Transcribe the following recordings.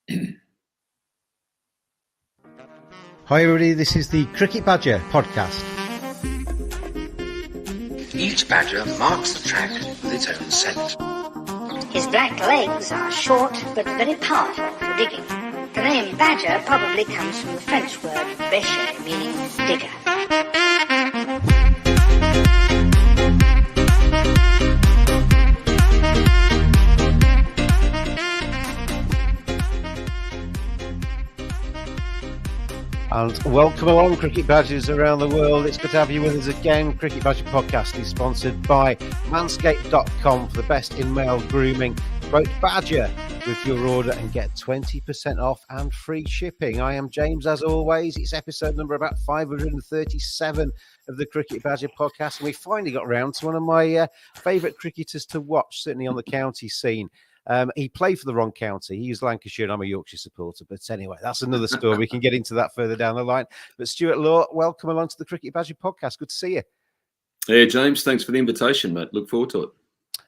Hi everybody, this is the Cricket Badger podcast. Each badger marks the track with its own scent. His black legs are short but very powerful for digging. The name badger probably comes from the French word bêcher, meaning digger. And welcome along, Cricket Badgers around the world. It's good to have you with us again. Cricket Badger podcast is sponsored by Manscaped.com for the best in male grooming. Quote Badger with your order and get 20% off and free shipping. I am James, as always. It's episode number about 537 of the Cricket Badger podcast. And we finally got around to one of my favourite cricketers to watch, certainly on the county scene. He played for the wrong county. He was Lancashire and I'm a Yorkshire supporter. But anyway, that's another story. We can get into that further down the line. But Stuart Law, welcome along to the Cricket Badger podcast. Good to see you. Hey, James. Thanks for the invitation, mate. Look forward to it.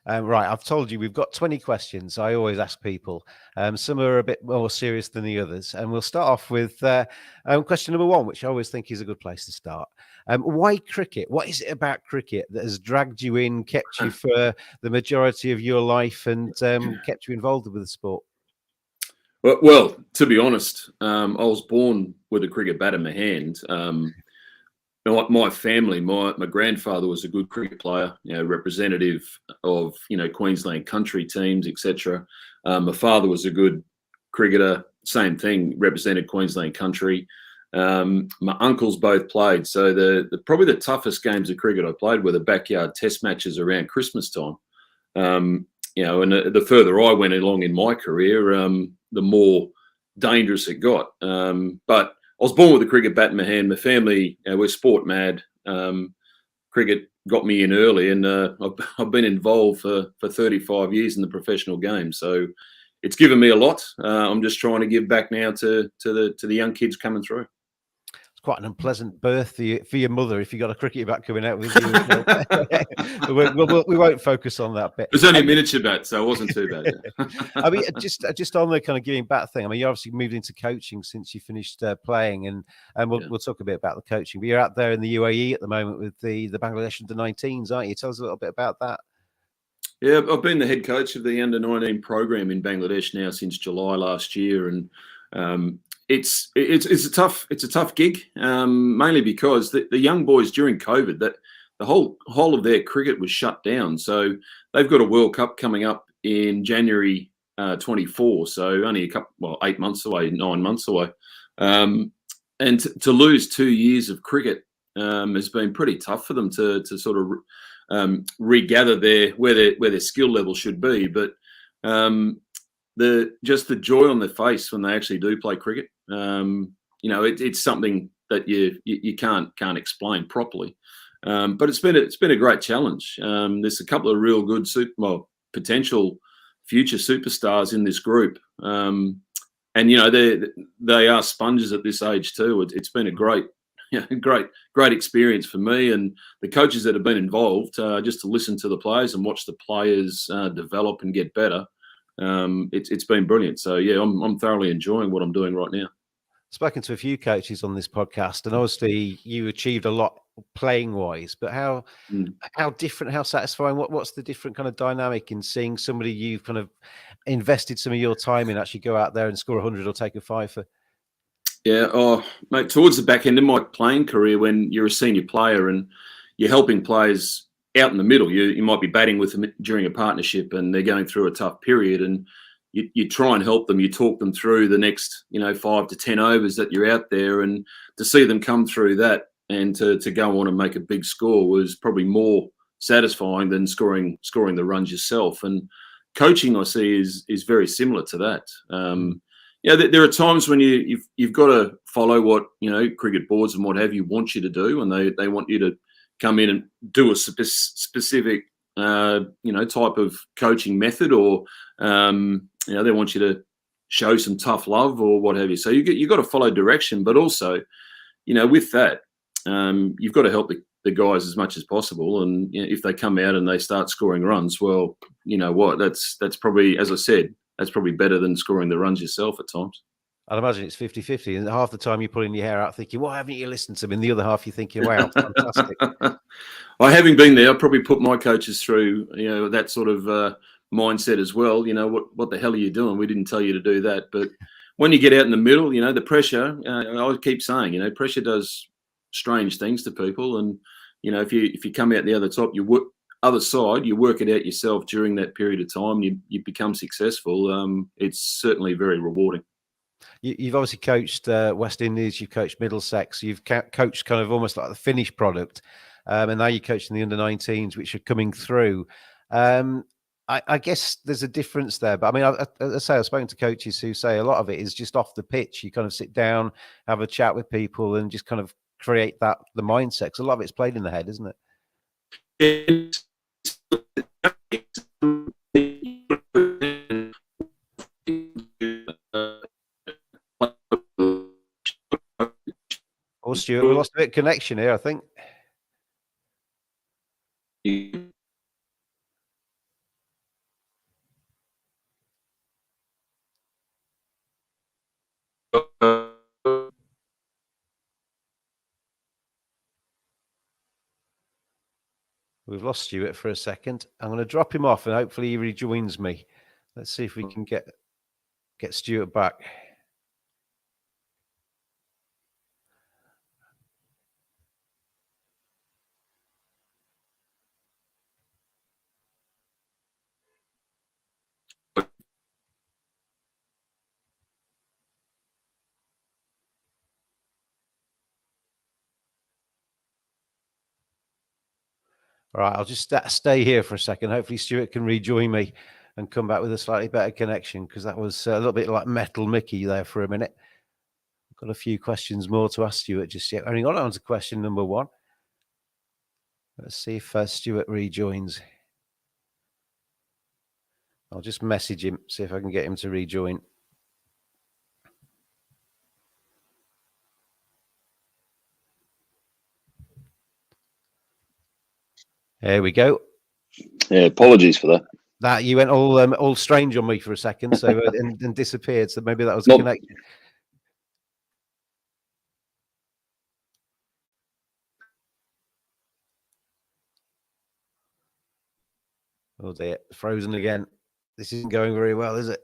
Right, I've told you we've got 20 questions. I always ask people. Some are a bit more serious than the others. And we'll start off with question number one, which I always think is a good place to start. Why cricket? What is it about cricket that has dragged you in, kept you for the majority of your life and kept you involved with the sport? Well, to be honest, I was born with a cricket bat in my hand. My family, my grandfather was a good cricket player, representative of, Queensland country teams, etc. My father was a good cricketer, same thing, represented Queensland country. My uncles both played. So probably the toughest games of cricket I played were the backyard test matches around Christmas time. And the further I went along in my career, the more dangerous it got. But I was born with a cricket bat in my hand. My family, we're sport mad. Cricket got me in early, and I've been involved for 35 years in the professional game. So it's given me a lot. I'm just trying to give back now to the young kids coming through. It's quite an unpleasant birth for your mother if you got a cricket bat coming out with you. we won't focus on that bit. It was only a miniature bat, so it wasn't too bad. I mean, just on the kind of giving back thing. I mean, you obviously moved into coaching since you finished playing, and we'll talk a bit about the coaching. But you're out there in the UAE at the moment with the Bangladesh under-19s, aren't you? Tell us a little bit about that. Yeah, I've been the head coach of the under-19 program in Bangladesh now since July last year, and it's a tough gig, mainly because the young boys during COVID, that the whole of their cricket was shut down. So they've got a World Cup coming up in January 24, so only 8 months away, 9 months away, and to lose 2 years of cricket has been pretty tough for them to sort of regather where their skill level should be. But the joy on their face when they actually do play cricket, it's something that you can't explain properly. But it's been a great challenge. There's a couple of real good potential future superstars in this group, and they are sponges at this age too. It's been a great experience for me and the coaches that have been involved, just to listen to the players and watch the players develop and get better. It's been brilliant. So yeah, I'm thoroughly enjoying what I'm doing right now. Spoken to a few coaches on this podcast, and obviously you achieved a lot playing wise, but how different, how satisfying, what's the different kind of dynamic in seeing somebody you've kind of invested some of your time in actually go out there and score 100 or take a fifer? Yeah, mate, towards the back end of my playing career, when you're a senior player and you're helping players out in the middle, you might be batting with them during a partnership and they're going through a tough period, and you try and help them. You talk them through the next 5 to 10 overs that you're out there, and to see them come through that and to go on and make a big score was probably more satisfying than scoring the runs yourself. And coaching, I see, is very similar to that. There are times when you've got to follow what cricket boards and what have you want you to do, and they want you to come in and do a specific type of coaching method, or they want you to show some tough love or what have you. So you got to follow direction, but also with that you've got to help the guys as much as possible. And if they come out and they start scoring runs, well, you know what, that's probably, as I said, that's probably better than scoring the runs yourself at times. I'd imagine it's 50-50, and half the time you're pulling your hair out thinking, why haven't you listened to me? And the other half you're thinking, wow, fantastic. Well, having been there, I probably put my coaches through, that sort of mindset as well. What the hell are you doing? We didn't tell you to do that. But when you get out in the middle, the pressure, I keep saying, pressure does strange things to people. And, if you come out the other side, you work it out yourself during that period of time, you become successful. It's certainly very rewarding. You've obviously coached West Indies, you've coached Middlesex, you've coached kind of almost like the finished product, and now you're coaching the under-19s, which are coming through. I guess there's a difference there, but I mean, I've spoken to coaches who say a lot of it is just off the pitch. You kind of sit down, have a chat with people, and just kind of create the mindset. Because a lot of it's played in the head, isn't it? Oh, Stuart, we lost a bit of connection here, I think. We've lost Stuart for a second. I'm going to drop him off and hopefully he rejoins me. Let's see if we can get Stuart back. All right, I'll just stay here for a second. Hopefully Stuart can rejoin me and come back with a slightly better connection, because that was a little bit like Metal Mickey there for a minute. I've got a few questions more to ask Stuart just yet. Only got on to question number 1. Let's see if Stuart rejoins. I'll just message him, see if I can get him to rejoin. There we go. Yeah, apologies for that. That you went all strange on me for a second, so and disappeared. So maybe that was a connection. Oh dear, frozen again. This isn't going very well, is it?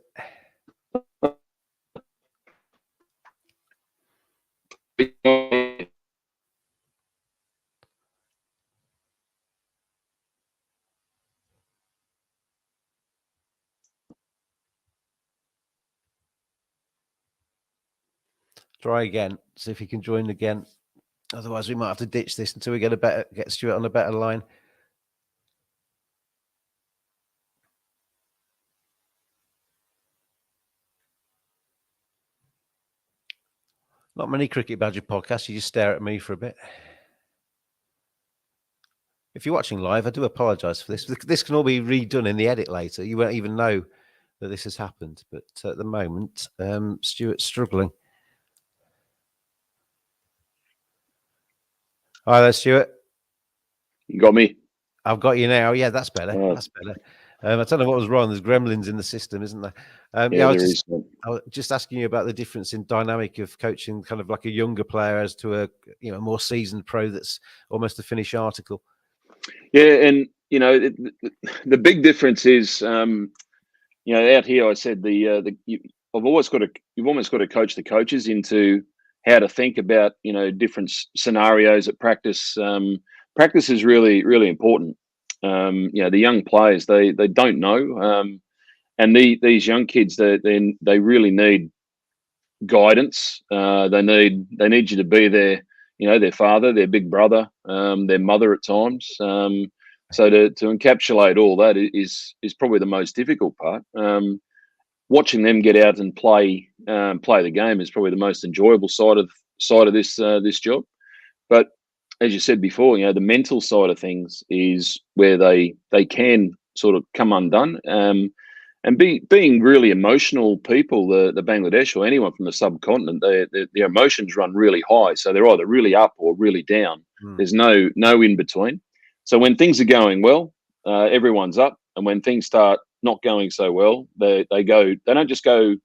Try again. See if he can join again. Otherwise, we might have to ditch this until we get Stuart on a better line. Not many Cricket Badger podcasts. You just stare at me for a bit. If you're watching live, I do apologise for this. This can all be redone in the edit later. You won't even know that this has happened. But at the moment, Stuart's struggling. Hi there, Stuart. You got me? I've got you now. Yeah, that's better. That's better. I don't know what was wrong. There's gremlins in the system, isn't there? I was just asking you about the difference in dynamic of coaching kind of like a younger player as to a more seasoned pro that's almost a finished article. Yeah, and the big difference is out here I said you've almost got to coach the coaches into how to think about different scenarios at practice. Practice is really, really important. The young players they don't know, and these young kids they really need guidance. They need you to be their father, their big brother, their mother at times. So to encapsulate all that is probably the most difficult part. Watching them get out and play the game is probably the most enjoyable side of this job. But as you said before, the mental side of things is where they can sort of come undone. And being really emotional people, the Bangladesh or anyone from the subcontinent, their emotions run really high. So they're either really up or really down. There's no in between. So when things are going well, everyone's up, and when things start not going so well, they don't just go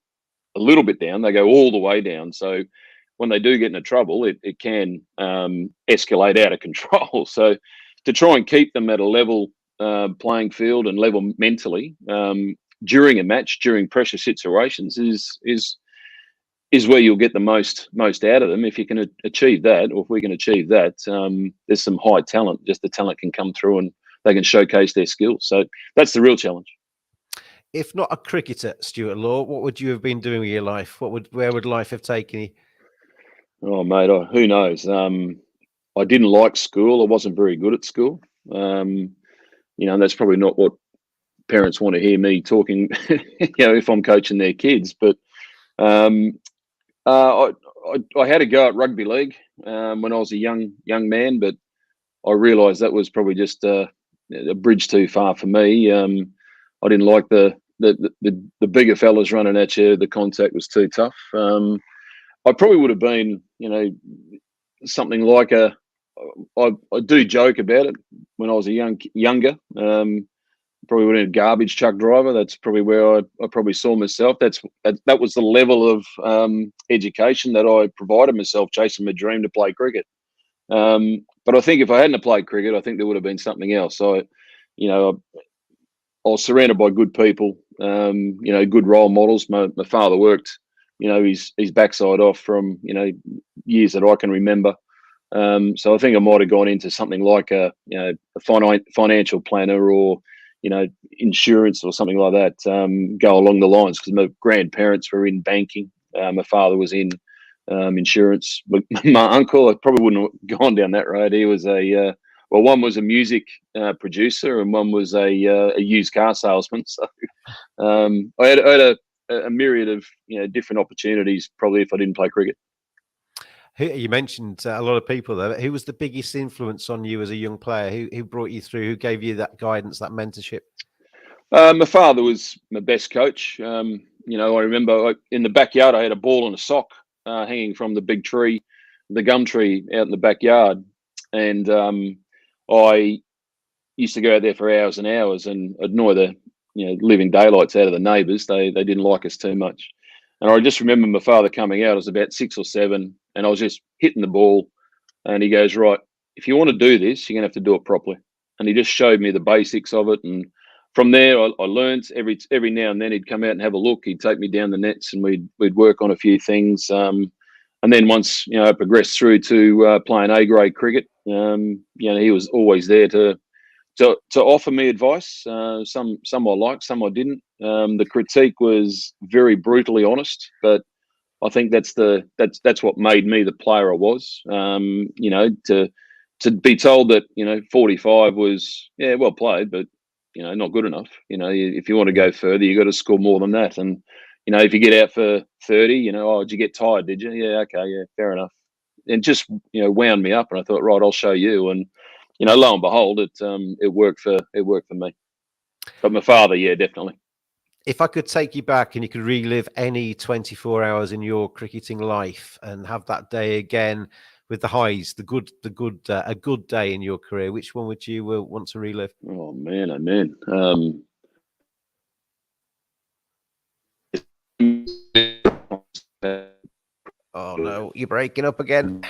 a little bit down, they go all the way down. So when they do get into trouble, it can escalate out of control. So to try and keep them at a level playing field and level mentally during a match, during pressure situations, is where you'll get the most out of them. If you can achieve that, or if we can achieve that, there's some high talent. Just the talent can come through and they can showcase their skills. So that's the real challenge. If not a cricketer, Stuart Law, what would you have been doing with your life? Where would life have taken you? Oh, mate, who knows? I didn't like school. I wasn't very good at school. And that's probably not what parents want to hear me talking, if I'm coaching their kids. But I had a go at rugby league when I was a young man, but I realised that was probably just a bridge too far for me. I didn't like the bigger fellas running at you. The contact was too tough. I probably would have been, something like I do joke about it when I was younger. Probably would have been a garbage truck driver. That's probably where I probably saw myself. That was the level of education that I provided myself, chasing my dream to play cricket. But I think if I hadn't played cricket, I think there would have been something else. I was surrounded by good people, good role models. My father worked, his backside off from, years that I can remember. So I think I might have gone into something like a financial planner or, insurance or something like that, go along the lines, because my grandparents were in banking. My father was in insurance. But my uncle, I probably wouldn't have gone down that road. He was one was a music producer and one was a used car salesman. So I had a myriad of different opportunities probably if I didn't play cricket. You mentioned a lot of people there. Who was the biggest influence on you as a young player? Who brought you through? Who gave you that guidance, that mentorship? My father was my best coach. I remember in the backyard, I had a ball and a sock hanging from the big tree, the gum tree out in the backyard. And I used to go out there for hours and hours and annoy the living daylights out of the neighbours. They didn't like us too much. And I just remember my father coming out. I was about 6 or 7, and I was just hitting the ball. And he goes, right, if you want to do this, you're going to have to do it properly. And he just showed me the basics of it. And from there, I learned. Every now and then he'd come out and have a look. He'd take me down the nets and we'd work on a few things. And then once I progressed through to playing A-grade cricket, he was always there to offer me advice. Some I liked, some I didn't. The critique was very brutally honest, but I think that's what made me the player I was. To be told that 45 was well played, but not good enough. If you want to go further, you got to score more than that. And if you get out for 30, did you get tired? Did you? Yeah, okay, yeah, fair enough. And just wound me up, and I thought, right, I'll show you. And lo and behold, it worked for me. But my father, yeah, definitely. If I could take you back and you could relive any 24 hours in your cricketing life and have that day again with the highs, a good day in your career, which one would you want to relive? Oh man. Oh no, you're breaking up again.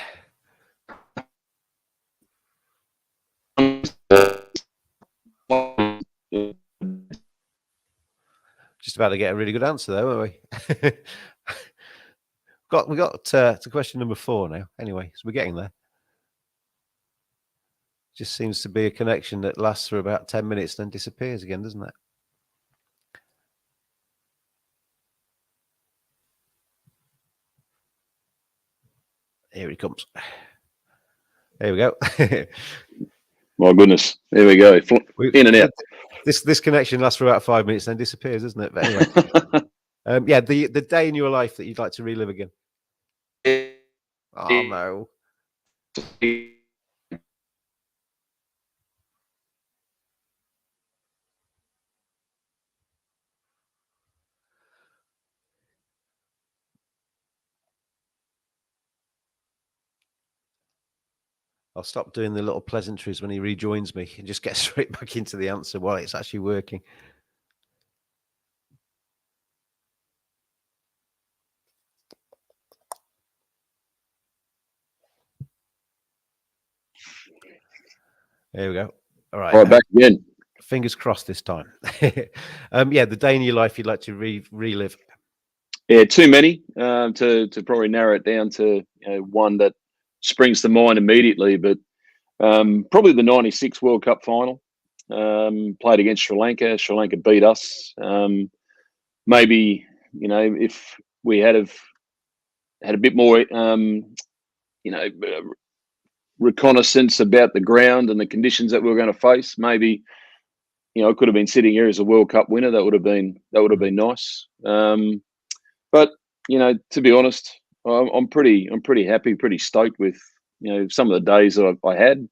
Just about to get a really good answer there, weren't we? We got to question number 4 now. Anyway, so we're getting there. Just seems to be a connection that lasts for about 10 minutes, then disappears again, doesn't it? Here he comes. There we go. My goodness, there we go. In and out. This connection lasts for about 5 minutes, then disappears, doesn't it? But anyway, the day in your life that you'd like to relive again. Oh no. I'll stop doing the little pleasantries when he rejoins me and just get straight back into the answer while it's actually working. There we go. All right. All right, back again. Fingers crossed this time. Yeah, the day in your life you'd like to relive. Yeah, too many to probably narrow it down to one that springs to mind immediately. But probably the '96 World Cup final. Played against Sri Lanka. Sri Lanka beat us. Maybe if we had a bit more reconnaissance about the ground and the conditions that we were going to face, maybe I could have been sitting here as a World Cup winner. That would have been nice. But to be honest, I'm pretty happy, pretty stoked with some of the days that I had.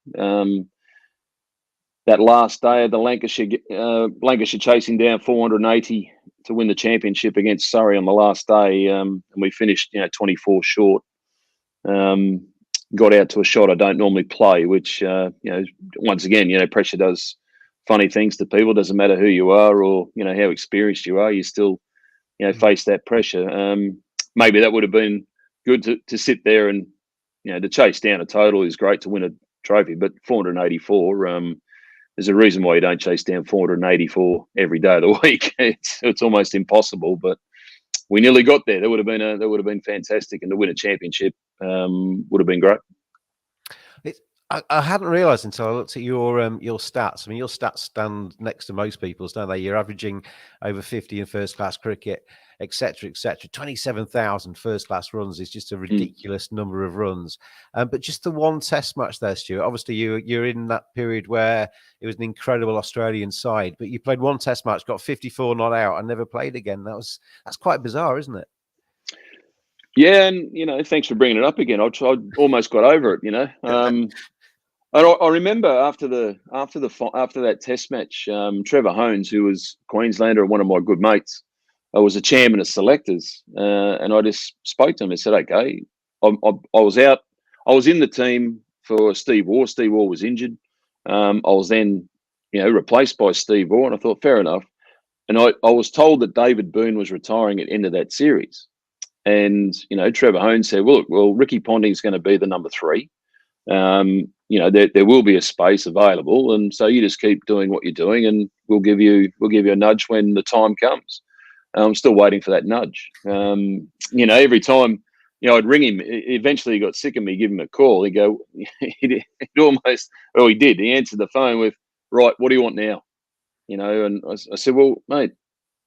That last day of the Lancashire chasing down 480 to win the championship against Surrey on the last day, and we finished 24 short. Got out to a shot I don't normally play, which once again pressure does funny things to people. Doesn't matter who you are or how experienced you are, you still face that pressure. Maybe that would have been good to sit there and to chase down a total is great to win a trophy, but 484. There's a reason why you don't chase down 484 every day of the week. It's almost impossible, but we nearly got there. That would have been fantastic, and to win a championship would have been great. I hadn't realised until I looked at your stats. I mean, your stats stand next to most people's, don't they? You're averaging over 50 in first class cricket, etc., etc. 27,000 first class runs is just a ridiculous number of runs. But just the one Test match there, Stuart. Obviously, you're in that period where it was an incredible Australian side, but you played one Test match, got 54 not out, and never played again. That's quite bizarre, isn't it? Yeah, and thanks for bringing it up again. I almost got over it. I remember after that Test match, Trevor Hones, who was Queenslander and one of my good mates, was a chairman of selectors, and I just spoke to him and said, "Okay, I was out. I was in the team for Steve Waugh. Steve Waugh was injured. I was then, replaced by Steve Waugh, and I thought fair enough. And I was told that David Boone was retiring at the end of that series, and Trevor Hones said, "Well, Ricky Ponting is going to be the number 3." There will be a space available, and so you just keep doing what you're doing, and we'll give you a nudge when the time comes. I'm still waiting for that nudge. Every time I'd ring him, eventually he got sick of me giving him a call. He'd go, he did. He answered the phone with, "Right, what do you want now?" And I said, "Well, mate,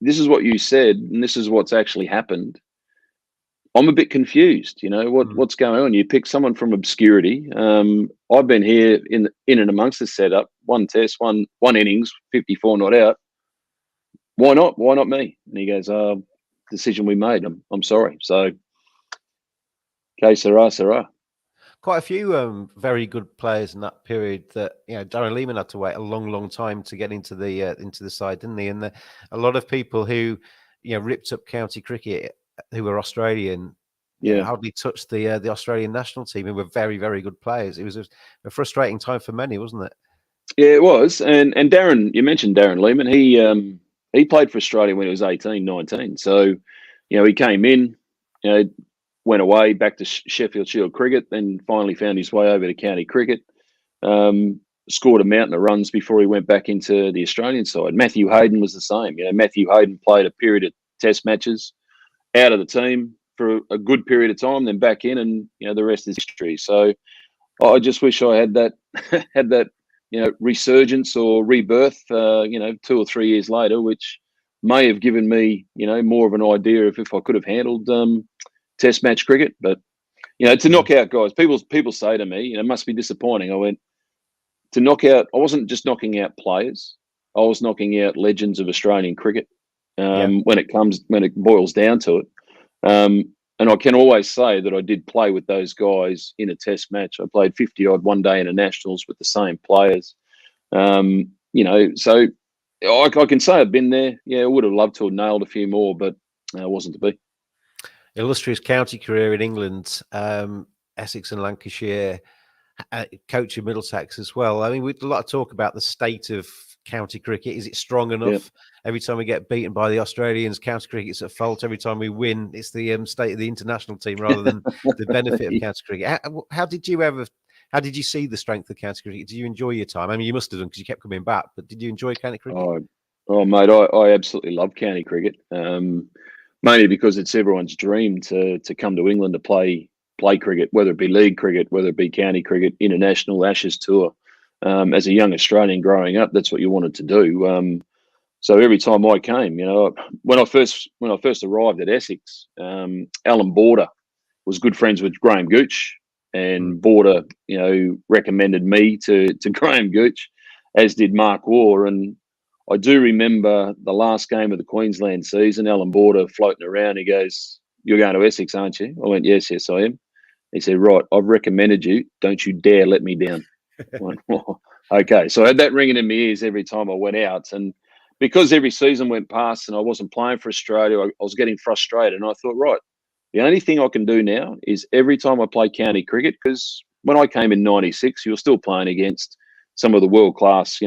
this is what you said, and this is what's actually happened. I'm a bit confused. What's going on? You pick someone from obscurity. I've been here in and amongst the setup, one Test, one innings, 54 not out. Why not? Why not me?" And he goes, "Decision we made. I'm sorry." So, okay, Sarah. Quite a few very good players in that period. That Darren Lehman had to wait a long time to get into the side, didn't he? And a lot of people who ripped up county cricket, who were Australian, hardly touched the Australian national team, and were very, very good players. It was a frustrating time for many, wasn't it? Yeah, it was. And Darren, you mentioned Darren Lehman. He played for Australia when he was 18, 19. So, he came in, went away back to Sheffield Shield cricket, then finally found his way over to county cricket. Scored a mountain of runs before he went back into the Australian side. Matthew Hayden was the same. Matthew Hayden played a period of Test matches, out of the team for a good period of time, then back in, and the rest is history. So I just wish I had that resurgence or rebirth 2 or 3 years later, which may have given me more of an idea of if I could have handled Test match cricket. But to knock out guys, people say to me, it must be disappointing. I went to knock out. I wasn't just knocking out players. I was knocking out legends of Australian cricket. When it boils down to it. And I can always say that I did play with those guys in a Test match. I played 50-odd one-day internationals with the same players. So I can say I've been there. Yeah, I would have loved to have nailed a few more, but it wasn't to be. Illustrious county career in England, Essex and Lancashire, coach in Middlesex as well. I mean, we'd a lot of talk about the state of county cricket. Is it strong enough? Yep. Every time we get beaten by the Australians, county cricket's at fault. Every time we win, it's the state of the international team rather than the benefit of county cricket. How did you ever How did you see the strength of county cricket? Did you enjoy your time? I mean, you must have done because you kept coming back, but did you enjoy county cricket? Oh mate, I absolutely love county cricket. Mainly because it's everyone's dream to come to England to play cricket, whether it be league cricket, whether it be county cricket, international, Ashes tour. As a young Australian growing up, that's what you wanted to do. So every time I came, when I first arrived at Essex, Alan Border was good friends with Graham Gooch, and Border, recommended me to Graham Gooch, as did Mark Waugh. And I do remember the last game of the Queensland season, Alan Border floating around. He goes, "You're going to Essex, aren't you?" I went, yes, I am. He said, "Right, I've recommended you. Don't you dare let me down." I went, "Oh, okay." So I had that ringing in my ears every time I went out. And because every season went past and I wasn't playing for Australia, I was getting frustrated. And I thought, right, the only thing I can do now is every time I play county cricket, because when I came in '96, you were still playing against some of the world-class,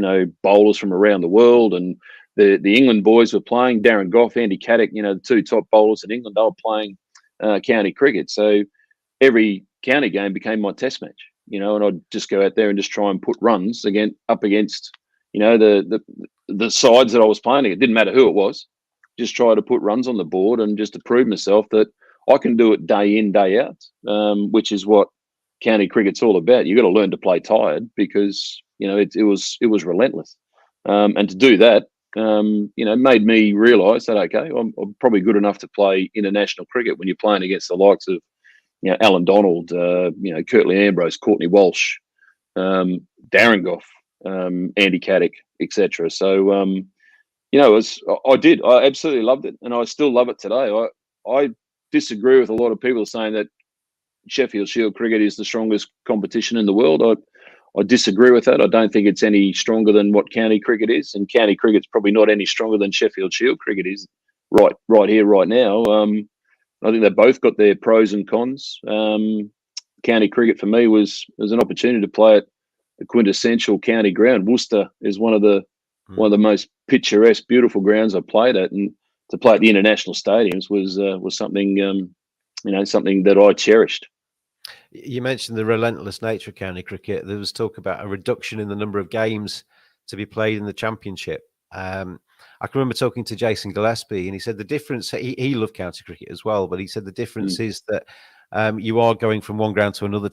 bowlers from around the world, and the England boys were playing. Darren Gough, Andy Caddick, the two top bowlers in England, they were playing county cricket. So every county game became my test match, and I'd just go out there and just try and put runs up against, the sides that I was playing. It didn't matter who it was, just try to put runs on the board and just to prove myself that I can do it day in, day out, which is what county cricket's all about. You've got to learn to play tired, because it was relentless, and to do that, made me realise that okay, I'm probably good enough to play international cricket when you're playing against the likes of Alan Donald, Curtly Ambrose, Courtney Walsh, Darren Gough, Andy Caddick, etc. So I absolutely loved it, and I still love it today. I disagree with a lot of people saying that Sheffield Shield cricket is the strongest competition in the world. I disagree with that. I don't think it's any stronger than what county cricket is, and county cricket's probably not any stronger than Sheffield Shield cricket is right here, right now. I think they've both got their pros and cons. County cricket for me was an opportunity to play at the quintessential county ground. Worcester is one of the most picturesque, beautiful grounds I played at, and to play at the international stadiums was something something that I cherished. You mentioned the relentless nature of county cricket. There was talk about a reduction in the number of games to be played in the championship. I can remember talking to Jason Gillespie, and he said the difference, he loved county cricket as well, but he said the difference is that you are going from one ground to another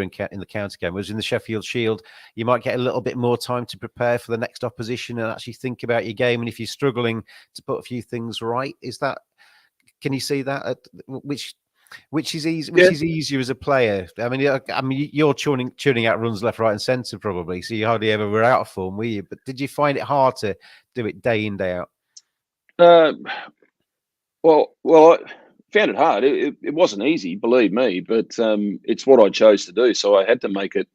in the county game. Whereas in the Sheffield Shield, you might get a little bit more time to prepare for the next opposition and actually think about your game. And if you're struggling to put a few things right, can you see that? Which is easy? Which is easier as a player? I mean, you're tuning out runs left, right, and centre probably, so you hardly ever were out of form, were you? But did you find it hard to do it day in, day out? Well, I found it hard. It wasn't easy, believe me, but it's what I chose to do, so I had to make it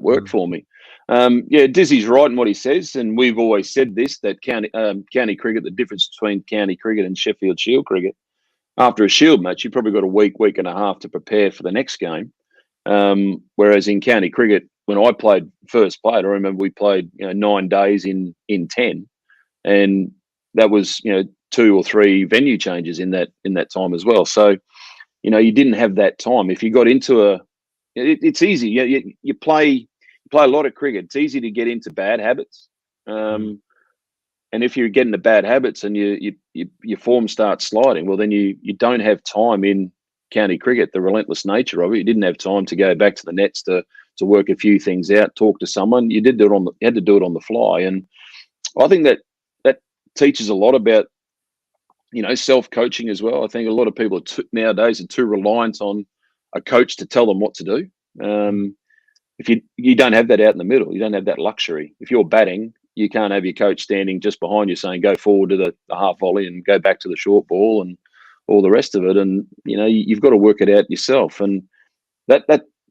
work for me. Dizzy's right in what he says, and we've always said this, that county cricket, the difference between county cricket and Sheffield Shield cricket. After a Shield match, you've probably got a week and a half to prepare for the next game. Whereas in county cricket, when I first played, I remember we played 9 days in 10, and that was 2 or 3 venue changes in that time as well. So you didn't have that time. If you got into it's easy. You play a lot of cricket. It's easy to get into bad habits. And if you're getting the bad habits and your form starts sliding, well, then you don't have time in county cricket, the relentless nature of it. You didn't have time to go back to the nets to work a few things out, talk to someone. You had to do it on the fly. And I think that teaches a lot about, self-coaching as well. I think a lot of people nowadays are too reliant on a coach to tell them what to do. If you don't have that out in the middle, you don't have that luxury. If you're batting, you can't have your coach standing just behind you saying, go forward to the half volley and go back to the short ball and all the rest of it. And, you've got to work it out yourself. And that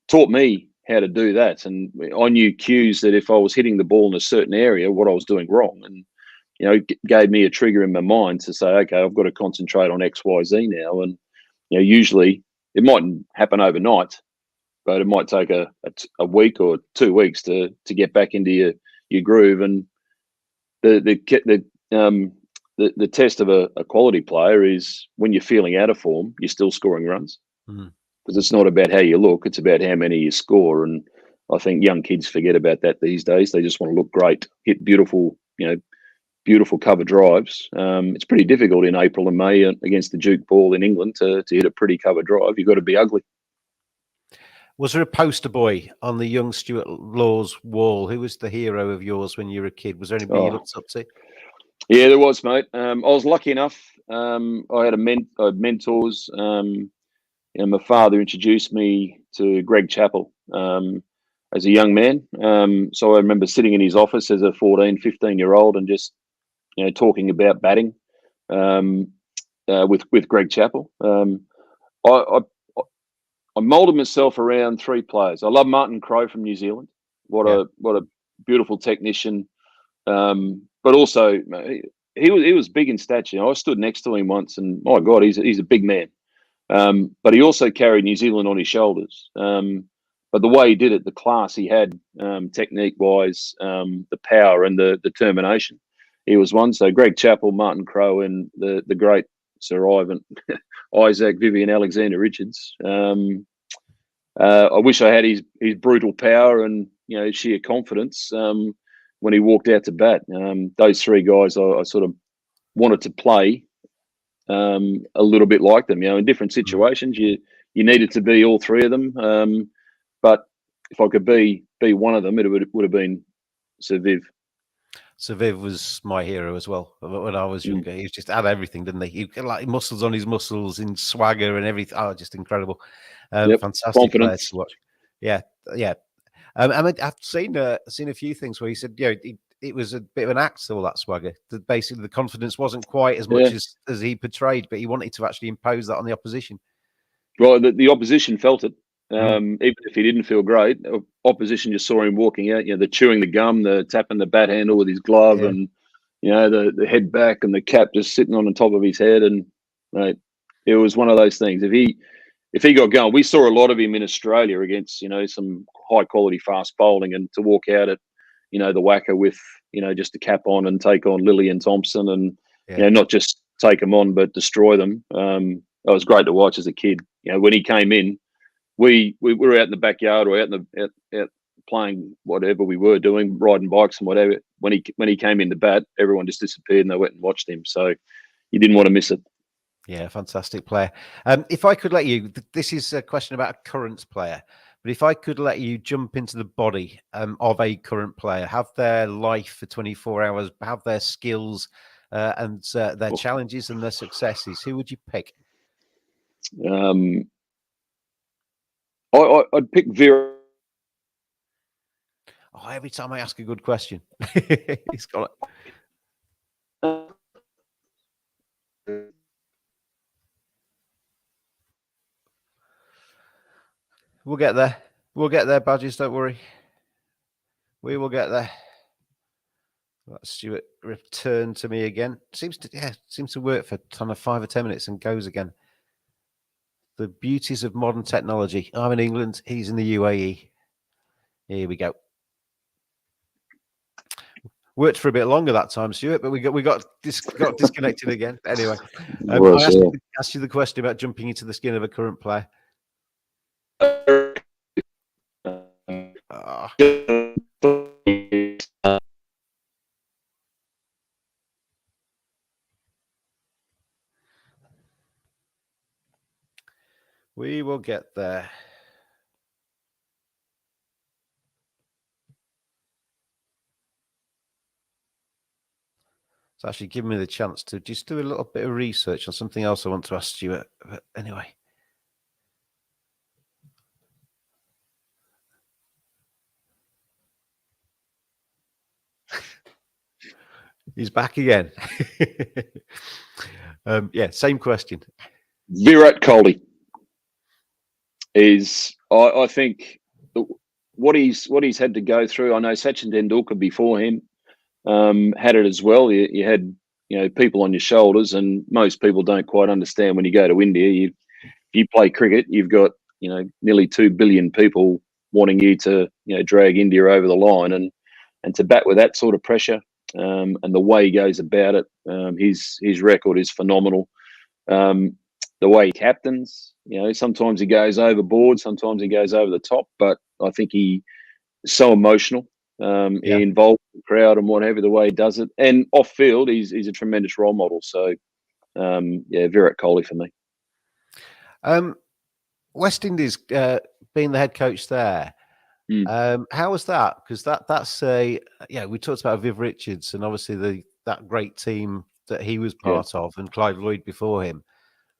taught me how to do that. And I knew cues that if I was hitting the ball in a certain area, what I was doing wrong. And, it gave me a trigger in my mind to say, okay, I've got to concentrate on X, Y, Z now. And, usually it mightn't happen overnight, but it might take a week or 2 weeks to get back into your groove. And the test of a quality player is when you're feeling out of form, you're still scoring runs, because it's not about how you look, it's about how many you score. And I think young kids forget about that these days. They just want to look great, hit beautiful, beautiful cover drives. It's pretty difficult in April and May against the Duke ball in England to hit a pretty cover drive. You've got to be ugly. Was there a poster boy on the young Stuart Law's wall? Who was the hero of yours when you were a kid? Was there anybody you looked up to? Yeah, there was, mate. I was lucky enough. I had mentors. My father introduced me to Greg Chappell as a young man. So I remember sitting in his office as a 14, 15-year-old and just, talking about batting with Greg Chappell. I moulded myself around three players. I love Martin Crowe from New Zealand. What a beautiful technician. But also he was big in stature. I stood next to him once, and my God, he's a big man. But he also carried New Zealand on his shoulders. But the way he did it, the class he had, technique-wise, the power and the determination, he was one. So Greg Chappell, Martin Crowe, and the great Sir Ivan, Isaac Vivian Alexander Richards. I wish I had his brutal power and sheer confidence when he walked out to bat. Those three guys, I sort of wanted to play a little bit like them. In different situations, you needed to be all three of them. But if I could be one of them, it would have been Sir Viv. Sir Viv was my hero as well. When I was younger, he just had everything, didn't he? He had like muscles on his muscles, in swagger and everything. Oh, just incredible! Fantastic player to watch. Yeah. I mean, I've seen a few things where he said, it was a bit of an act, all that swagger. Basically, the confidence wasn't quite as much as he portrayed, but he wanted to actually impose that on the opposition. Well, the opposition felt it. Even if he didn't feel great, opposition just saw him walking out. The chewing the gum, the tapping the bat handle with his glove, and the head back and the cap just sitting on the top of his head. And it was one of those things. If he got going, we saw a lot of him in Australia against some high quality fast bowling, and to walk out at the whacker with just a cap on and take on Lillian Thompson and not just take them on but destroy them. That was great to watch as a kid. When he came in, we were out in the backyard or out playing whatever we were doing, riding bikes and whatever. When he came in to bat, everyone just disappeared and they went and watched him. So you didn't want to miss it. Yeah, fantastic player. If I could let you, this is a question about a current player, but if I could let you jump into the body of a current player, have their life for 24 hours, have their skills and their challenges and their successes, who would you pick? I'd pick Vera. Oh, every time I ask a good question, he's got it. We'll get there. We'll get there, Badges. Don't worry. We will get there. Let Stuart return to me again. Seems to work for 5 or 10 minutes and goes again. The beauties of modern technology. I'm in England. He's in the UAE. Here we go. Worked for a bit longer that time, Stuart, but we got disconnected again. Anyway, I asked you the question about jumping into the skin of a current player. We will get there. It's actually given me the chance to just do a little bit of research on something else I want to ask you. But anyway. He's back again. Same question. Virat Kohli is, I think, what he's had to go through. I know Sachin Tendulkar before him had it as well. You had people on your shoulders, and most people don't quite understand when you go to India. You play cricket, you've got nearly 2 billion people wanting you to drag India over the line, and to bat with that sort of pressure. And the way he goes about it, his record is phenomenal. The way he captains, sometimes he goes overboard, sometimes he goes over the top, but I think he so emotional. Yeah. He involves the crowd and whatever the way he does it, and off field, he's a tremendous role model. So, Virat Kohli for me. West Indies, being the head coach there, how was that? Because that's we talked about Viv Richards and obviously that great team that he was part of, and Clive Lloyd before him,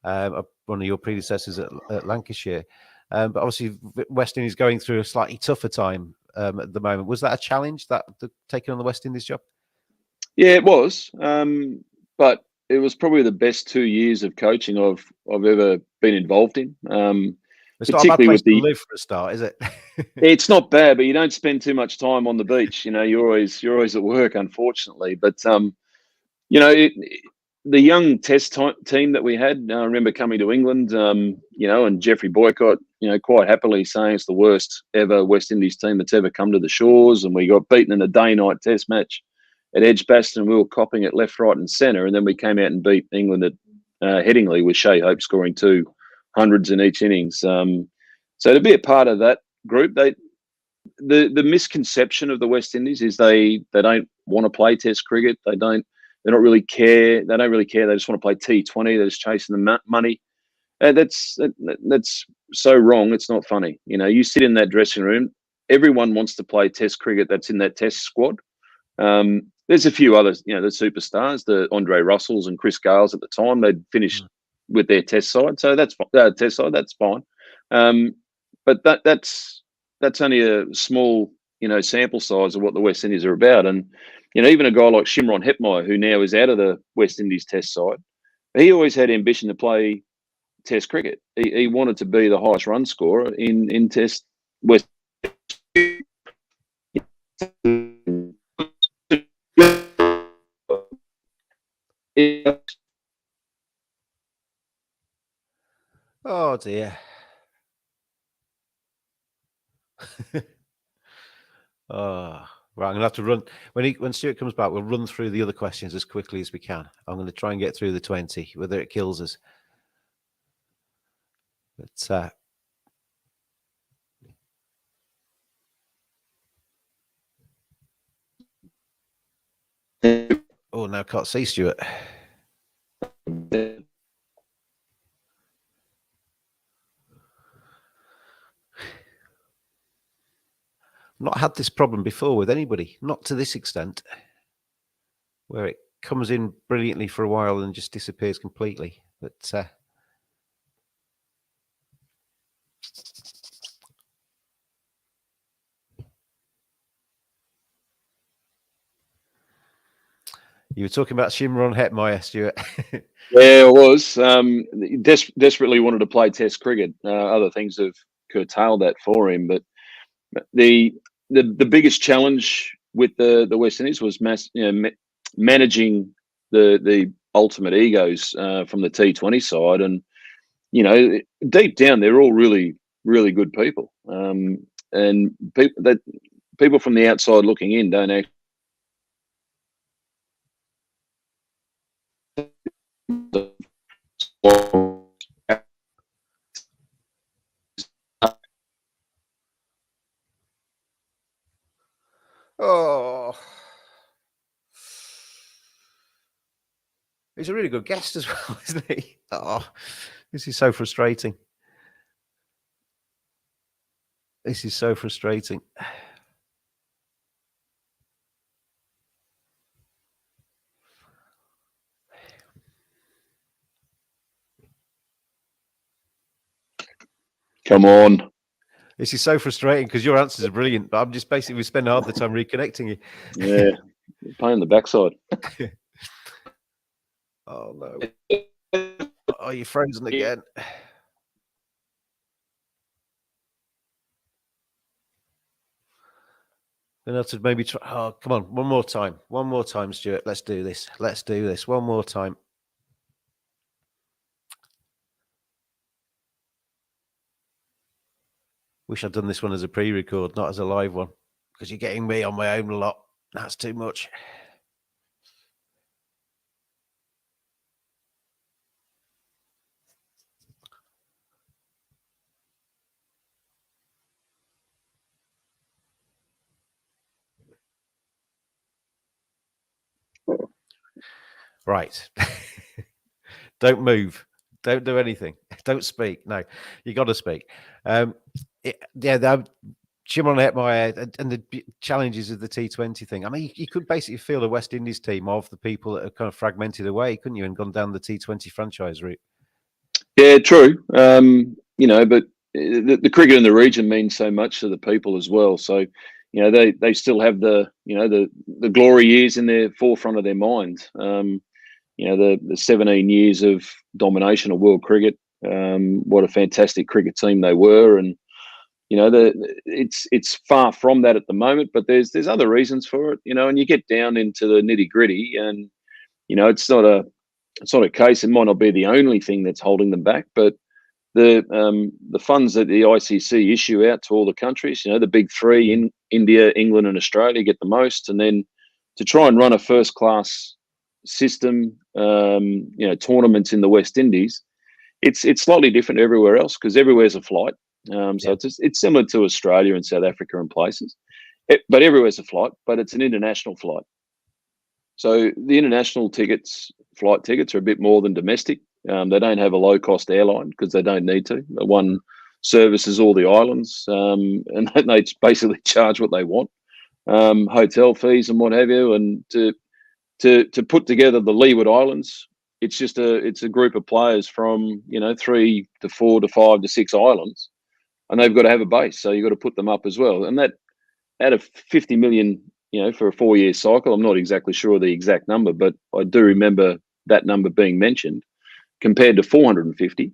one of your predecessors at Lancashire. But obviously, West Indies going through a slightly tougher time at the moment. Was that a challenge, taking on the West Indies job? Yeah, it was. But it was probably the best 2 years of coaching I've ever been involved in. It's not a bad place to live for a start, is it? It's not bad, but you don't spend too much time on the beach. You're always at work, unfortunately. But the young test team that we had, I remember coming to England, and Jeffrey Boycott, quite happily saying it's the worst ever West Indies team that's ever come to the shores. And we got beaten in a day-night test match at Edgbaston. We were copping it left, right and centre. And then we came out and beat England at Headingley with Shea Hope scoring 200s in each innings. So to be a part of that group, the misconception of the West Indies is they don't want to play Test cricket. They don't really care. They don't really care. They just want to play T20. They're just chasing the money. That's so wrong. It's not funny. You sit in that dressing room. Everyone wants to play Test cricket. That's in that Test squad. There's a few others. The superstars, the Andre Russells and Chris Gales at the time. They'd finished with their Test side, so that's Test side. That's fine. But that's only a small sample size of what the West Indies are about. And even a guy like Shimron Hetmeyer, who now is out of the West Indies Test side, he always had ambition to play Test cricket. He wanted to be the highest run scorer in Test West. Oh dear. Oh, right. I'm gonna have to run when Stuart comes back. We'll run through the other questions as quickly as we can. I'm going to try and get through the 20, whether it kills us. But oh, now I can't see Stuart. Not had this problem before with anybody, not to this extent, where it comes in brilliantly for a while and just disappears completely. But you were talking about Shimron Hetmeyer, Stuart. Yeah, it was. Desperately wanted to play Test cricket. Other things have curtailed that for him, but the biggest challenge with the West Indies was managing the ultimate egos from the T20 side, and deep down they're all really really good people, and people from the outside looking in don't actually. Oh, he's a really good guest as well, isn't he? Oh, this is so frustrating. This is so frustrating. Come on. This is so frustrating because your answers are brilliant, but I'm just basically spending half the time reconnecting you. Yeah, pain in the backside. Oh no! Oh, you're frozen again. Then I have to maybe try. Oh, come on, one more time, Stuart. Let's do this. One more time. Wish I'd done this one as a pre-record, not as a live one, because you're getting me on my own a lot. That's too much. Right. Don't move. Don't do anything. Don't speak. No, you got to speak. Jim on my head and the challenges of the T20 thing. I mean, you could basically feel the West Indies team of the people that are kind of fragmented away, couldn't you, and gone down the T20 franchise route? Yeah, true. But the cricket in the region means so much to the people as well. So, they still have the glory years in their forefront of their mind. The 17 years of domination of world cricket. What a fantastic cricket team they were, and it's far from that at the moment. But there's other reasons for it, and you get down into the nitty gritty, and it's not a case. It might not be the only thing that's holding them back, but the funds that the ICC issue out to all the countries, the big three in India, England, and Australia get the most, and then to try and run a first class system, tournaments in the West Indies, it's slightly different everywhere else because everywhere's a flight. So it's similar to Australia and South Africa and places, but everywhere's a flight, but it's an international flight. So the international flight tickets are a bit more than domestic. They don't have a low cost airline because they don't need to. One services all the islands, and they basically charge what they want, hotel fees and what have you. And to put together the Leeward Islands, it's a group of players from 3 to 4 to 5 to 6 islands, and they've got to have a base. So you've got to put them up as well. And that out of 50 million, for a 4-year cycle, I'm not exactly sure of the exact number, but I do remember that number being mentioned compared to 450.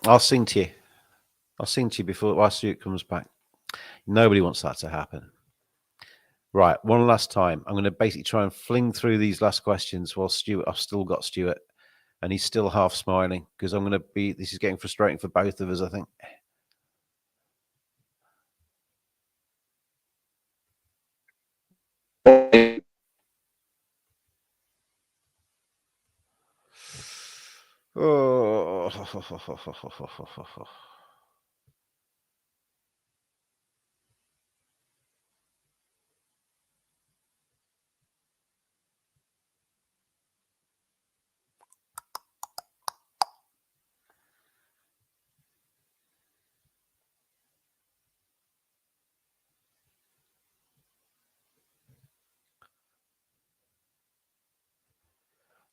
I'll sing to you. I'll sing to you while Stuart comes back. Nobody wants that to happen. Right, one last time. I'm going to basically try and fling through these last questions while I've still got Stuart, and he's still half smiling because this is getting frustrating for both of us, I think. Oh.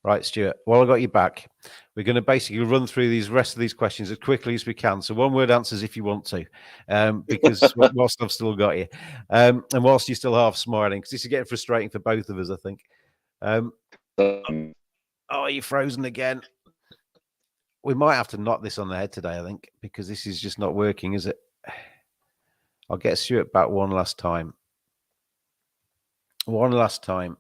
Right, Stuart, while I got you back, we're going to basically run through these rest of these questions as quickly as we can. So one-word answers if you want to, because whilst I've still got you, and whilst you're still half smiling, because this is getting frustrating for both of us, I think. Oh, you're frozen again. We might have to knock this on the head today, I think, because this is just not working, is it? I'll get Stuart back one last time. One last time.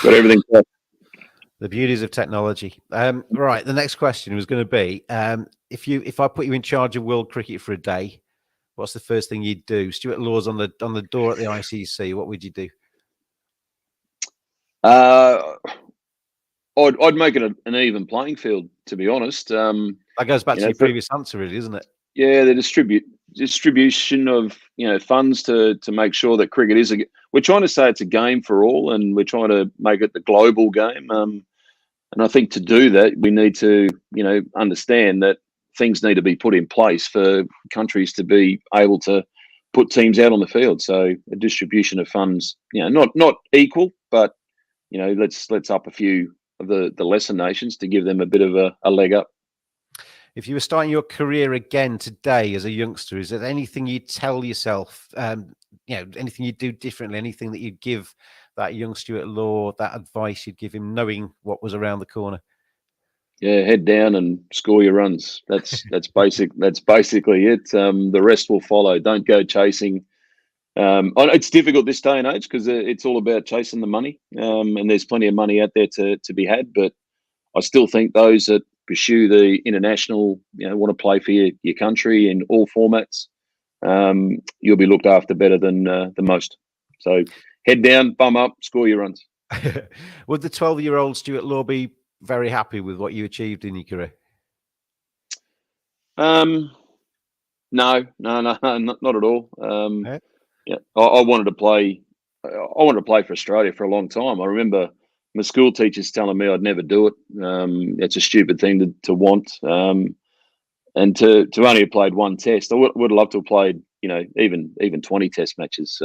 Got everything. The beauties of technology. Right, the next question was going to be: if I put you in charge of world cricket for a day, what's the first thing you'd do? Stuart Law's on the door at the ICC. What would you do? I'd make it an even playing field, to be honest. That goes back to your previous answer, really, isn't it? Yeah, the distribution of funds to make sure that cricket is we're trying to say it's a game for all, and we're trying to make it the global game. And I think to do that, we need to understand that things need to be put in place for countries to be able to put teams out on the field. So a distribution of funds, not equal, but let's up a few of the lesser nations to give them a bit of a leg up. If you were starting your career again today as a youngster, is there anything you'd tell yourself, anything you'd do differently, anything that you'd give that young Stuart Law, that advice you'd give him, knowing what was around the corner? Yeah, head down and score your runs. That's basically it. The rest will follow. Don't go chasing. It's difficult this day and age because it's all about chasing the money, and there's plenty of money out there to be had. But I still think those that pursue the international, want to play for your country in all formats, you'll be looked after better than most. So head down, bum up, score your runs. Would the 12-year-old Stuart Law be very happy with what you achieved in your career? No, not at all. Yeah. Yeah, I wanted to play. I wanted to play for Australia for a long time. I remember my school teachers telling me I'd never do it. It's a stupid thing to want. And to only have played one test, I would have loved to have played, even 20 test matches.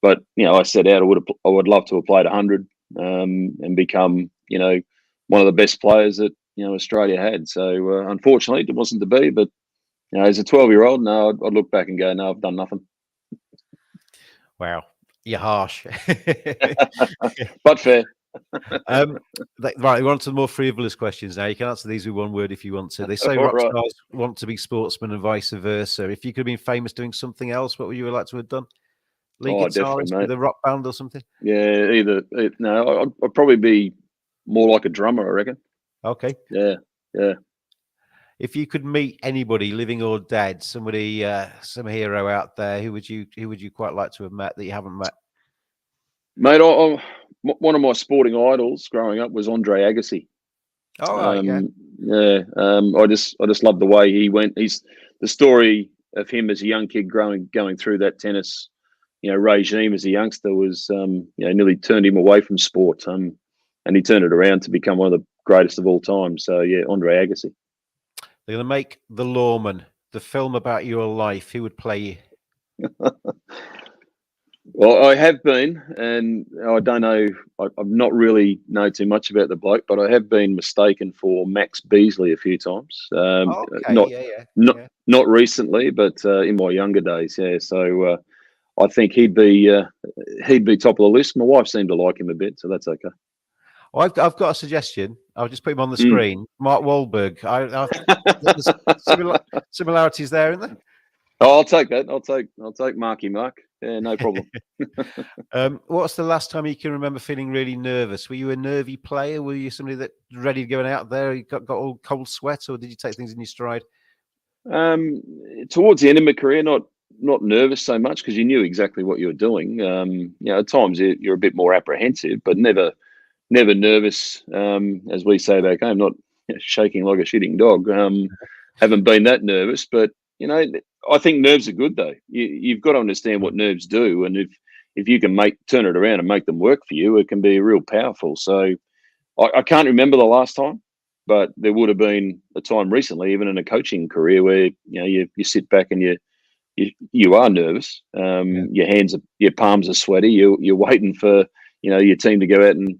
But I set out. I would love to have played 100 and become, one of the best players that Australia had. So unfortunately, it wasn't to be. But as a 12-year-old, no, I'd look back and go, no, I've done nothing. Wow, you're harsh. But fair. Right, we're on to the more frivolous questions now. You can answer these with one word if you want to. They say rock stars want to be sportsmen and vice versa. If you could have been famous doing something else, what would you like to have done? Lead guitarist with a rock band or something? Yeah, no, I'd probably be more like a drummer, I reckon. Okay. Yeah. If you could meet anybody, living or dead, somebody, some hero out there, who would you quite like to have met that you haven't met? Mate, one of my sporting idols growing up was Andre Agassi. Oh, yeah. I just love the way he went. He's the story of him as a young kid going through that tennis, regime as a youngster was, nearly turned him away from sport. And he turned it around to become one of the greatest of all time. So yeah, Andre Agassi. They're going to make The Lawman, the film about your life. Who would play you? Well, I have been, and I don't know, I've not really know too much about the bloke, but I have been mistaken for Max Beasley a few times. Not recently, but in my younger days, yeah. So I think he'd be top of the list. My wife seemed to like him a bit, so that's okay. Well, I've got a suggestion. I'll just put him on the screen. Mark Wahlberg. There's similarities there, isn't there? Oh, I'll take that. I'll take Marky Mark. Yeah, no problem. What's the last time you can remember feeling really nervous? Were you a nervy player? Were you somebody that ready to go out there? You got all cold sweat, or did you take things in your stride? Towards the end of my career, not nervous so much because you knew exactly what you were doing. At times you're a bit more apprehensive, but never nervous. As we say back home, not shaking like a shitting dog. Haven't been that nervous, but I think nerves are good though. You've got to understand what nerves do, and if you can turn it around and make them work for you, it can be real powerful. So I can't remember the last time, but there would have been a time recently, even in a coaching career, where you sit back and you are nervous. Your palms are sweaty. You're waiting for your team to go out and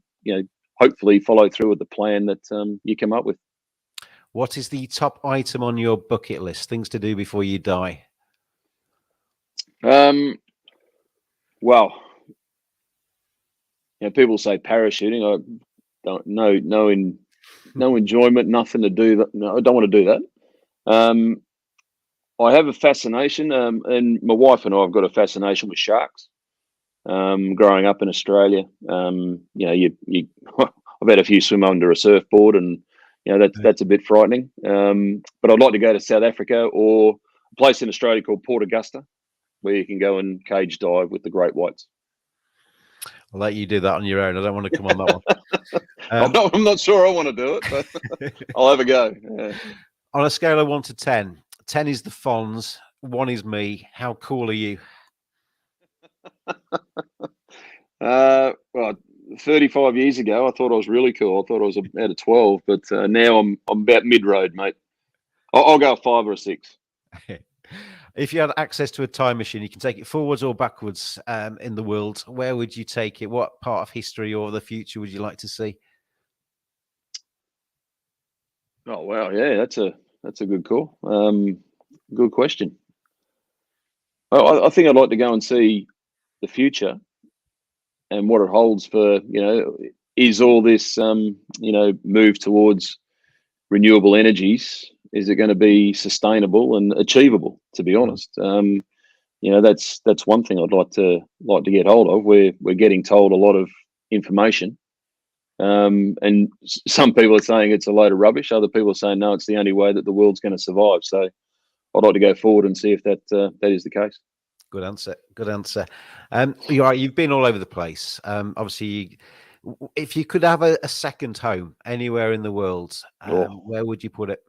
hopefully follow through with the plan that you come up with. What is the top item on your bucket list? Things to do before you die? Well, people say parachuting. I don't no enjoyment, nothing to do. That. No, I don't want to do that. I have a fascination, and my wife and I have got a fascination with sharks. Growing up in Australia, I've had a few swim under a surfboard, and that's a bit frightening. But I'd like to go to South Africa or a place in Australia called Port Augusta, where you can go and cage dive with the great whites. I'll let you do that on your own. I don't want to come on that one. I'm not sure I want to do it, but I'll have a go. Yeah. On a scale of 1 to 10, 10 is the Fonz, 1 is me. How cool are you? Well, 35 years ago, I thought I was really cool. I thought I was out of 12, but now I'm about mid-road, mate. I'll go a 5 or a 6. If you had access to a time machine, you can take it forwards or backwards in the world. Where would you take it? What part of history or the future would you like to see? Oh wow, yeah, that's a good call. Good question. I think I'd like to go and see the future and what it holds for, is all this, move towards, renewable energies, is it going to be sustainable and achievable? To be honest, that's one thing I'd like to get hold of. We're getting told a lot of information, and some people are saying it's a load of rubbish. Other people are saying no, it's the only way that the world's going to survive. So I'd like to go forward and see if that is the case. Good answer. Good answer. You're right. You've been all over the place. Obviously, if you could have a second home anywhere in the world, where would you put it?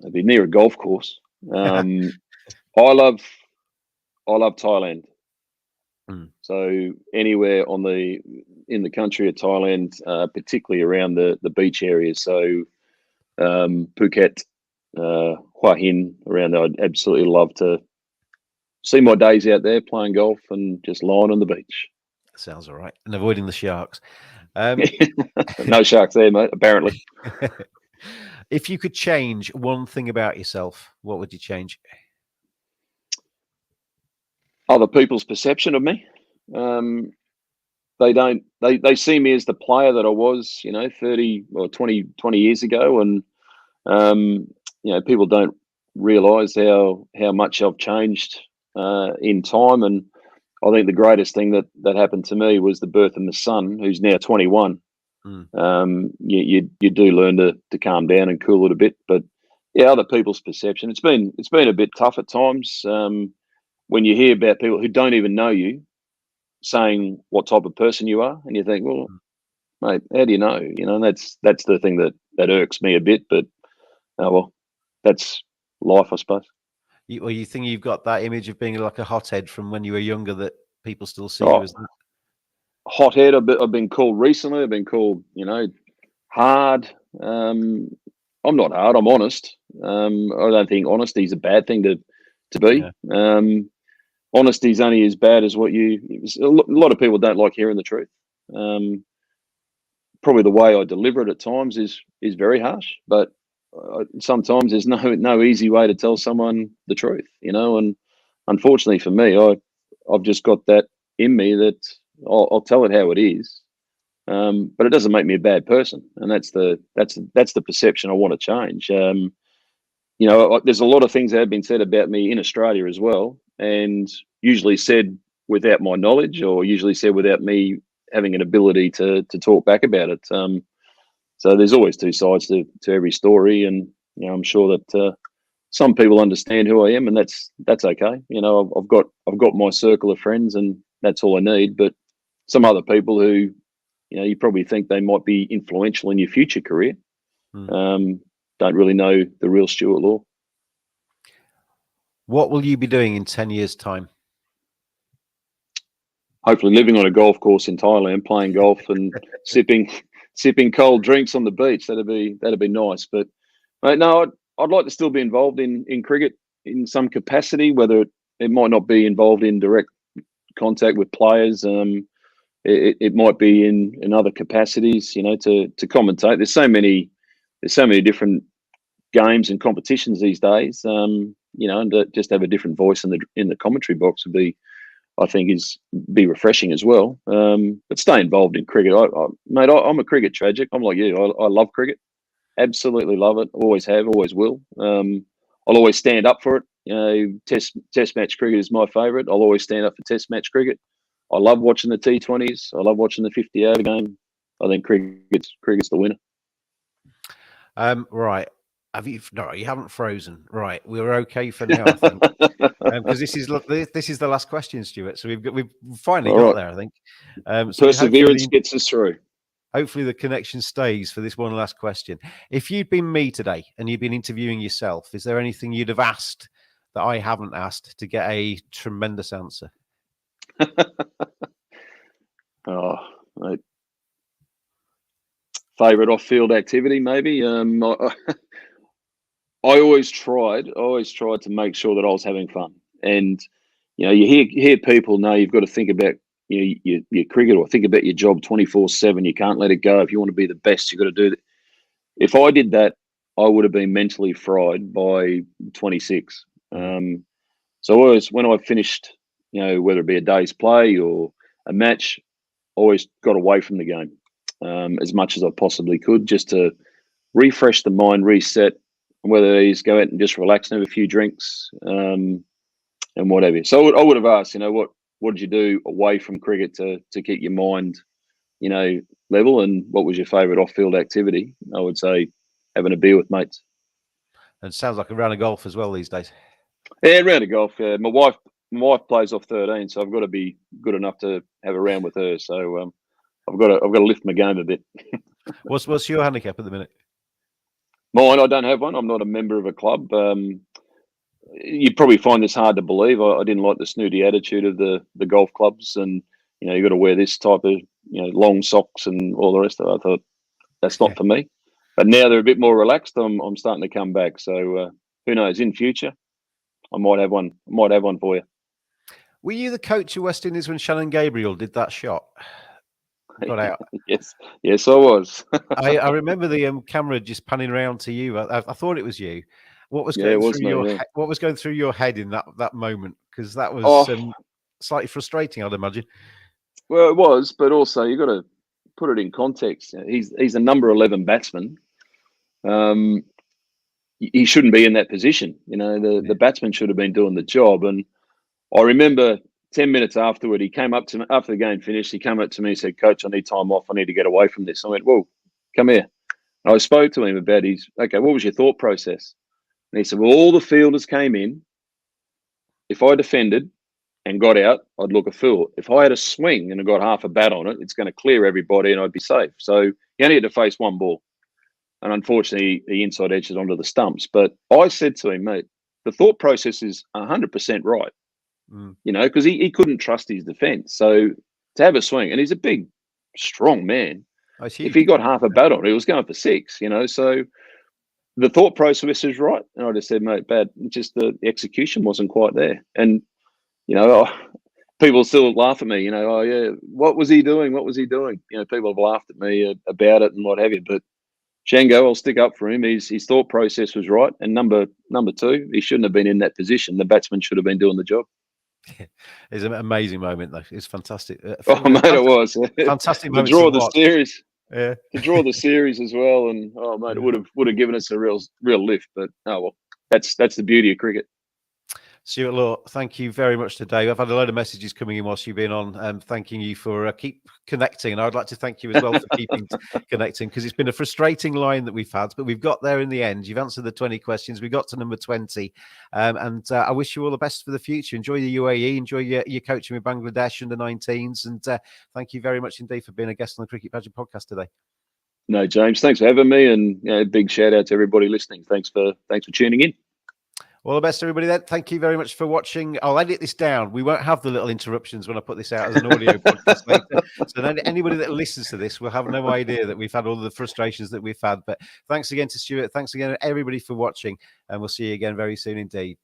It'd be near a golf course. I love Thailand. So anywhere in the country of Thailand, particularly around the beach areas. So Phuket, Hua Hin, around there, I'd absolutely love to see my days out there playing golf and just lying on the beach. Sounds all right. And avoiding the sharks. No sharks there, mate, apparently. If you could change one thing about yourself, what would you change? Other people's perception of me. They see me as the player that I was, 30 or 20 years ago. And, people don't realize how much I've changed in time. And I think the greatest thing that happened to me was the birth of my son, who's now 21. You do learn to calm down and cool it a bit, but other people's perception. It's been a bit tough at times when you hear about people who don't even know you saying what type of person you are, and you think, well, mate, how do you know? And that's the thing that irks me a bit. But that's life, I suppose. You think you've got that image of being like a hothead from when you were younger that people still see you as that? Hothead. I've been called recently. I've been called, hard. I'm not hard. I'm honest. I don't think honesty is a bad thing to be. Yeah. Honesty is only as bad as what a lot of people don't like hearing the truth. Probably the way I deliver it at times is very harsh, but sometimes there's no easy way to tell someone the truth, and unfortunately for me, I've just got that in me that I'll tell it how it is, but it doesn't make me a bad person, and that's the perception I want to change. There's a lot of things that have been said about me in Australia as well, and usually said without my knowledge, or usually said without me having an ability to talk back about it. So there's always two sides to every story, and I'm sure that some people understand who I am, and that's okay. I've got my circle of friends, and that's all I need. But some other people who, you probably think they might be influential in your future career, don't really know the real Stuart Law. What will you be doing in 10 years' time? Hopefully living on a golf course in Thailand, playing golf and sipping cold drinks on the beach. That'd be nice. But no, I'd like to still be involved in cricket in some capacity, whether it might not be involved in direct contact with players. It might be in other capacities, to commentate. There's so many different games and competitions these days, and to just have a different voice in the commentary box would be, I think, be refreshing as well. But stay involved in cricket. Mate, I'm a cricket tragic. I'm like you. I love cricket. Absolutely love it. Always have, always will. I'll always stand up for it. Test match cricket is my favourite. I'll always stand up for test match cricket. I love watching the T20s. I love watching the 50-over game. I think cricket's the winner. Right. No, you haven't frozen. Right, we're okay for now, I think, because this is the last question, Stuart. So we've finally got there, I think. So perseverance gets us through. Hopefully, the connection stays for this one last question. If you'd been me today and you'd been interviewing yourself, is there anything you'd have asked that I haven't asked to get a tremendous answer? Mate. Favorite off-field activity, maybe. I always tried to make sure that I was having fun. And, you hear people know you've got to think about, your cricket, or think about your job 24/7. You can't let it go. If you want to be the best, you've got to do that. If I did that, I would have been mentally fried by 26. So always, when I finished, whether it be a day's play or a match, always got away from the game as much as I possibly could, just to refresh the mind, reset, and whether he's go out and just relax and have a few drinks, and whatever. So I would have asked, what did you do away from cricket to keep your mind, level, and what was your favourite off-field activity? I would say having a beer with mates. And it sounds like a round of golf as well these days. Yeah, round of golf. Yeah. My wife plays off 13, so I've got to be good enough to have a round with her. So I've got to lift my game a bit. What's your handicap at the minute? Mine, I don't have one. I'm not a member of a club. You'd probably find this hard to believe. I didn't like the snooty attitude of the golf clubs, and you got to wear this type of long socks and all the rest of it. I thought that's not for me. But now they're a bit more relaxed. I'm starting to come back. So who knows? In future, I might have one. I might have one for you. Were you the coach of West Indies when Shannon Gabriel did that shot? Got out. Yes, I was. I remember the camera just panning around to you. I thought it was you. What was going What was going through your head in that moment? Because that was slightly frustrating, I'd imagine. Well, it was, but also you got to put it in context. He's a number 11 batsman. He shouldn't be in that position. The batsman should have been doing the job. And I remember 10 minutes afterward, he came up to me after the game finished. He came up to me and said, "Coach, I need time off. I need to get away from this." I went, "Well, come here." And I spoke to him about what was your thought process? And he said, "Well, all the fielders came in. If I defended and got out, I'd look a fool. If I had a swing and I got half a bat on it, it's going to clear everybody and I'd be safe." So he only had to face one ball. And unfortunately, he inside edges onto the stumps. But I said to him, "Mate, the thought process is 100% right." Because he couldn't trust his defence. So to have a swing, and he's a big, strong man. If he got half a bat on it, he was going for 6, So the thought process is right. And I just said, "Mate, bad. Just the execution wasn't quite there." And, people still laugh at me, "Oh, yeah, what was he doing? What was he doing?" People have laughed at me about it and what have you. But Shango, I'll stick up for him. His thought process was right. And number 2, he shouldn't have been in that position. The batsman should have been doing the job. It's an amazing moment, though. It's fantastic. Mate, it was fantastic moment to draw the series. Yeah, to draw the series as well, and mate, it would have given us a real lift. But that's the beauty of cricket. Stuart Law, thank you very much today. I've had a load of messages coming in whilst you've been on, thanking you for keep connecting. And I'd like to thank you as well for keeping connecting, because it's been a frustrating line that we've had, but we've got there in the end. You've answered the 20 questions. We got to number 20. And I wish you all the best for the future. Enjoy the UAE. Enjoy your coaching with Bangladesh under 19s. And thank you very much indeed for being a guest on the Cricket Badger podcast today. No, James, thanks for having me. And big shout out to everybody listening. Thanks for tuning in. All the best, everybody, then. Thank you very much for watching. I'll edit this down. We won't have the little interruptions when I put this out as an audio podcast later. So then anybody that listens to this will have no idea that we've had all the frustrations that we've had. But thanks again to Stuart. Thanks again to everybody for watching. And we'll see you again very soon indeed.